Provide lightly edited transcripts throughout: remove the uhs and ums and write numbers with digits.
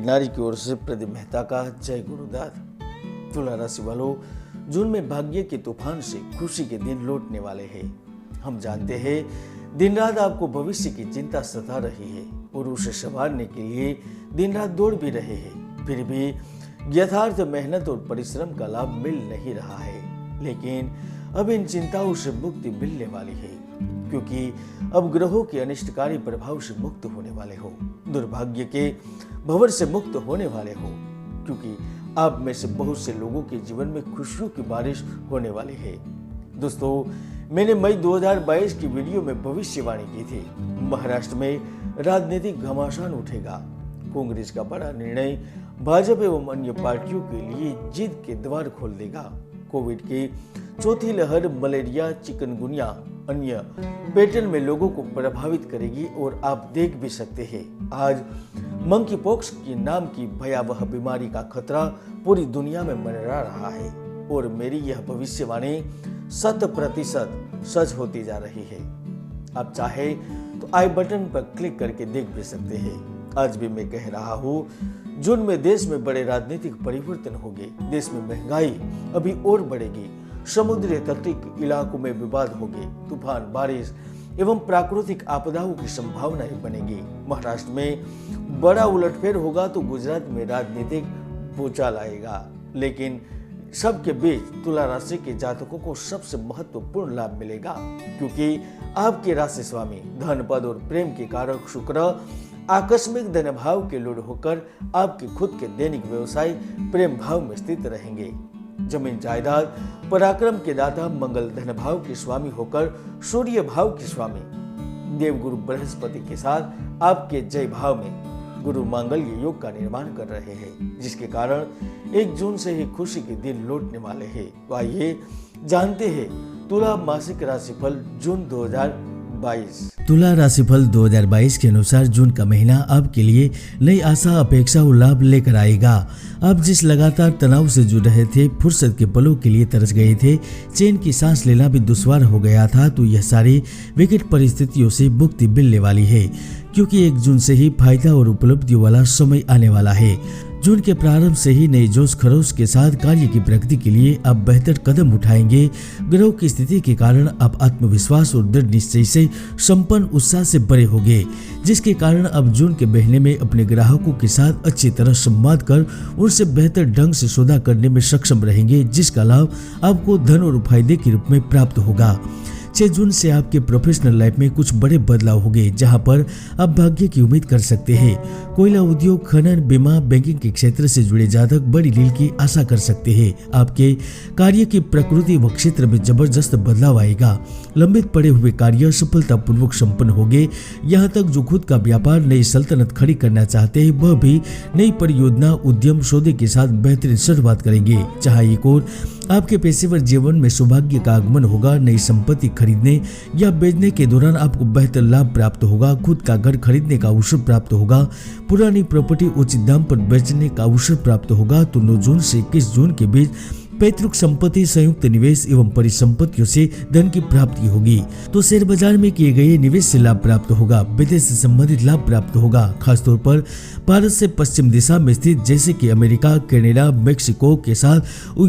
की नारी की ओर से प्रदीप मेहता का जय गुरुदास। तुला राशि वालों, जून में भाग्य के तूफान से खुशी के दिन लौटने वाले हैं। हम जानते हैं दिन रात आपको भविष्य की चिंता सता रही है और उसे संभालने के लिए दिन रात दौड़ भी रहे हैं। फिर भी यथार्थ मेहनत और परिश्रम का लाभ मिल नहीं रहा है, लेकिन अब इन चिंताओं से मुक्ति मिलने वाली है, क्योंकि अब ग्रहों के अनिष्टकारी प्रभाव से मुक्त होने वाले हो, दुर्भाग्य के भंवर से मुक्त होने वाले हो, क्योंकि आप में से बहुत से लोगों के जीवन में खुशियों की बारिश होने वाली है। दोस्तों, मैंने मई 2022 की वीडियो में भविष्यवाणी की थी, महाराष्ट्र में राजनीतिक घमासान उठेगा। कांग्रेस का बड़ा निर्णय भाजपा एवं अन्य पार्टियों के लिए जीत के द्वार खोल देगा। कोविड की चौथी लहर मलेरिया, चिकनगुनिया अन्य पैटर्न में लोगों को प्रभावित करेगी और आप देख भी सकते हैं आज मंकी पॉक्स की नाम की भयावह बीमारी का खतरा पूरी दुनिया में मंडरा रहा है और मेरी यह भविष्यवाणी 100% सच होती जा रही है। आप चाहे तो आई बटन पर क्लिक करके देख भी सकते हैं। आज भी मैं कह रहा हूँ, जून में देश में बड़े राजनीतिक परिवर्तन होंगे। देश में महंगाई अभी और बढ़ेगी, समुद्री तटीय इलाकों में विवाद होंगे, तूफान, बारिश एवं प्राकृतिक आपदाओं की संभावनाएं बनेगी। महाराष्ट्र में बड़ा उलटफेर होगा तो गुजरात में राजनीतिक भूचाल आएगा। लेकिन सबके बीच तुला राशि के जातकों को सबसे महत्वपूर्ण लाभ मिलेगा, क्योंकि आपके राशि स्वामी धन, पद और प्रेम के कारक शुक्र आकस्मिक धन भाव के लुढ़ होकर आपके खुद के दैनिक व्यवसाय प्रेम भाव में स्थित रहेंगे। जमीन जायदाद पराक्रम के दाता मंगल धन भाव के स्वामी होकर सूर्य भाव के स्वामी देवगुरु बृहस्पति के साथ आपके जय भाव में गुरु मांगल्य योग का निर्माण कर रहे हैं, जिसके कारण 1 जून से ही खुशी के दिन लौटने वाले हैं। तो आइए जानते हैं तुला मासिक राशिफल जून 2022। तुला राशिफल 2022 के अनुसार जून का महीना आपके लिए नई आशा, अपेक्षा और लाभ लेकर आएगा। आप जिस लगातार तनाव से जुड़ रहे थे, फुर्सत के पलों के लिए तरस गए थे, चैन की सांस लेना भी दुश्वार हो गया था, तो यह सारी विकट परिस्थितियों से मुक्ति मिलने वाली है, क्योंकि 1 जून से ही फायदा और उपलब्धियों वाला समय आने वाला है। जून के प्रारंभ से ही नए जोश खरोश के साथ कार्य की प्रगति के लिए आप बेहतर कदम उठाएंगे। ग्रहों की स्थिति के कारण आप आत्मविश्वास और दृढ़ निश्चय से संपन्न उत्साह से भरे होंगे, जिसके कारण अब जून के महीने में अपने ग्राहकों के साथ अच्छी तरह संवाद कर उनसे बेहतर ढंग से सौदा करने में सक्षम रहेंगे, जिसका लाभ आपको धन और फायदे के रूप में प्राप्त होगा। 6 जून से आपके प्रोफेशनल लाइफ में कुछ बड़े बदलाव होंगे, जहां पर आप भाग्य की उम्मीद कर सकते हैं। कोयला उद्योग, खनन, बीमा, बैंकिंग के क्षेत्र से जुड़े जातक बड़ी डील की आशा कर सकते हैं। आपके कार्य की प्रकृति व क्षेत्र में जबरदस्त बदलाव आएगा। लंबित पड़े हुए कार्य सफलतापूर्वक संपन्न होंगे। यहाँ तक जो खुद का व्यापार, नई सल्तनत खड़ी करना चाहते हैं, वह भी नई परियोजना, उद्यम, सौदे के साथ बेहतरीन शुरुआत करेंगे। जहाँ एक और आपके पेशेवर जीवन में सौभाग्य का आगमन होगा। नई संपत्ति खरीदने या बेचने के दौरान आपको बेहतर लाभ प्राप्त होगा। खुद का घर खरीदने का अवसर प्राप्त होगा। पुरानी प्रॉपर्टी उचित दाम पर बेचने का अवसर प्राप्त होगा। तो 9 जून से 21 जून के बीच पैतृक संपत्ति, संयुक्त निवेश एवं परिसंपत्तियों से धन की प्राप्ति होगी। तो शेयर बाजार में किए गए निवेश से लाभ प्राप्त होगा। विदेश से संबंधित लाभ प्राप्त होगा। खासतौर पर भारत से पश्चिम दिशा में स्थित जैसे कि अमेरिका, कनाडा, मेक्सिको के साथ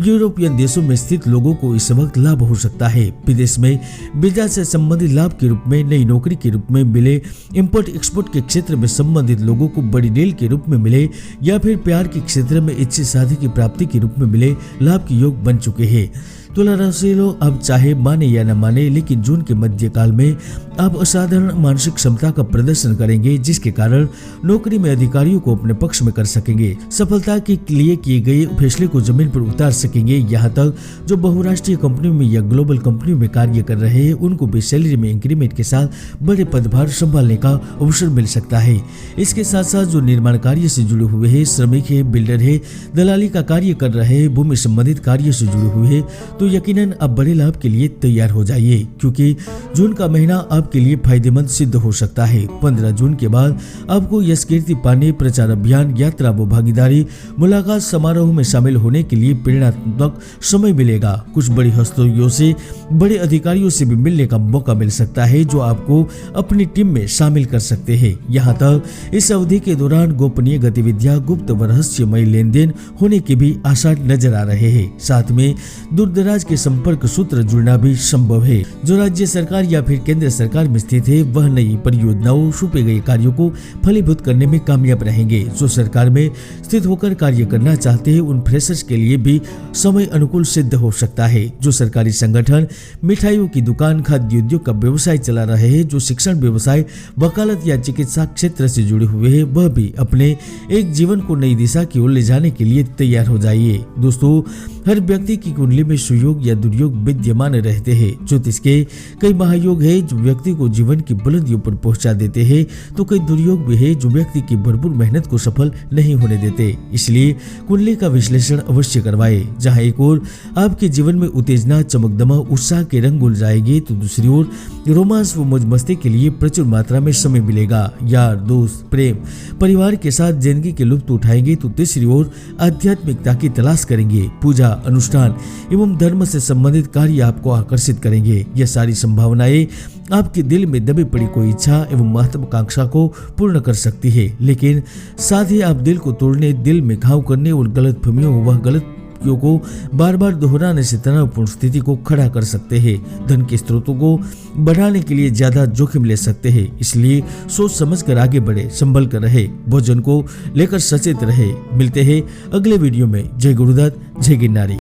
यूरोपियन देशों में स्थित लोगों को इस वक्त लाभ हो सकता है। विदेश में वीजा से संबंधित लाभ के रूप में, नई नौकरी के रूप में मिले, इम्पोर्ट एक्सपोर्ट के क्षेत्र में संबंधित लोगों को बड़ी डील के रूप में मिले, या फिर प्यार के क्षेत्र में इच्छित शादी की प्राप्ति के रूप में मिले लाभ की योग बन चुके हैं। तुला राशि लोग अब चाहे माने या न माने, लेकिन जून के मध्यकाल में आप असाधारण मानसिक क्षमता का प्रदर्शन करेंगे, जिसके कारण नौकरी में अधिकारियों को अपने पक्ष में कर सकेंगे। सफलता के लिए किए गए फैसले को जमीन पर उतार सकेंगे। यहाँ तक जो बहुराष्ट्रीय कंपनियों में या ग्लोबल कंपनियों में कार्य कर रहे हैं, उनको भी सैलरी में इंक्रीमेंट के साथ बड़े पदभार संभालने का अवसर मिल सकता है। इसके साथ साथ जो निर्माण कार्य से जुड़े हुए हैं, श्रमिक है, बिल्डर है, दलाली का कार्य कर रहे हैं, भूमि संबंधित कार्य से जुड़े हुए हैं, तो यकीनन आप बड़े लाभ के लिए तैयार हो जाइए, क्योंकि जून का महीना आपके लिए फायदेमंद सिद्ध हो सकता है। 15 जून के बाद आपको यश कीर्ति पाने, प्रचार अभियान, यात्रा व भागीदारी, मुलाकात समारोह में शामिल होने के लिए प्रेरणात्मक समय मिलेगा। कुछ बड़ी हस्तियों से, बड़े अधिकारियों से भी मिलने का मौका मिल सकता है, जो आपको अपनी टीम में शामिल कर सकते हैं। यहाँ तक इस अवधि के दौरान गोपनीय गतिविधियां, गुप्त व रहस्यमय लेन देन होने के भी आसार नजर आ रहे हैं। साथ में दूरदराज के संपर्क सूत्र जुड़ना भी संभव है। जो राज्य सरकार या फिर केंद्र सरकार में स्थित है, वह नई परियोजनाओं, छुपे गए कार्यों को फलीभूत करने में कामयाब रहेंगे। जो सरकार में स्थित होकर कार्य करना चाहते हैं, उन फ्रेशर्स के लिए भी समय अनुकूल सिद्ध हो सकता है। जो सरकारी संगठन, मिठाइयों की दुकान, खाद्य उद्योग का व्यवसाय चला रहे हैं, जो शिक्षण व्यवसाय, वकालत या चिकित्सा क्षेत्र से जुड़े हुए हैं, वह भी अपने एक जीवन को नई दिशा की ओर ले जाने के लिए तैयार हो जाइए। दोस्तों, हर व्यक्ति की कुंडली में सुयोग या दुर्योग विद्यमान रहते हैं। ज्योतिष के कई महायोग है जो व्यक्ति को जीवन की बुलंदियों पर पहुंचा देते हैं, तो कई दुर्योग भी है जो व्यक्ति की भरपूर मेहनत को सफल नहीं होने देते। इसलिए कुंडली का विश्लेषण अवश्य करवाए। जहां एक ओर आपके जीवन में उत्तेजना, चमकदमा, उत्साह के रंग घुल जाएंगे, तो दूसरी ओर रोमांस व मौज मस्ती के लिए प्रचुर मात्रा में समय मिलेगा। यार, दोस्त, प्रेम, परिवार के साथ जिंदगी के लुत्फ उठाएंगे, तो तीसरी ओर आध्यात्मिकता की तलाश करेंगे। पूजा, अनुष्ठान एवं धर्म से संबंधित कार्य आपको आकर्षित करेंगे। यह सारी संभावनाएं आपके दिल में दबी पड़ी कोई इच्छा एवं महत्वाकांक्षा को पूर्ण कर सकती है, लेकिन साथ ही आप दिल को तोड़ने, दिल में घाव करने और गलतफहमियों व गलत को बार बार दोहराने से तनावपूर्ण स्थिति को खड़ा कर सकते हैं। धन के स्रोतों को बढ़ाने के लिए ज्यादा जोखिम ले सकते हैं, इसलिए सोच समझकर आगे बढ़े, संभल कर रहे, भोजन को लेकर सचेत रहे। मिलते हैं अगले वीडियो में। जय गुरुदत्त, जय गिरनारी।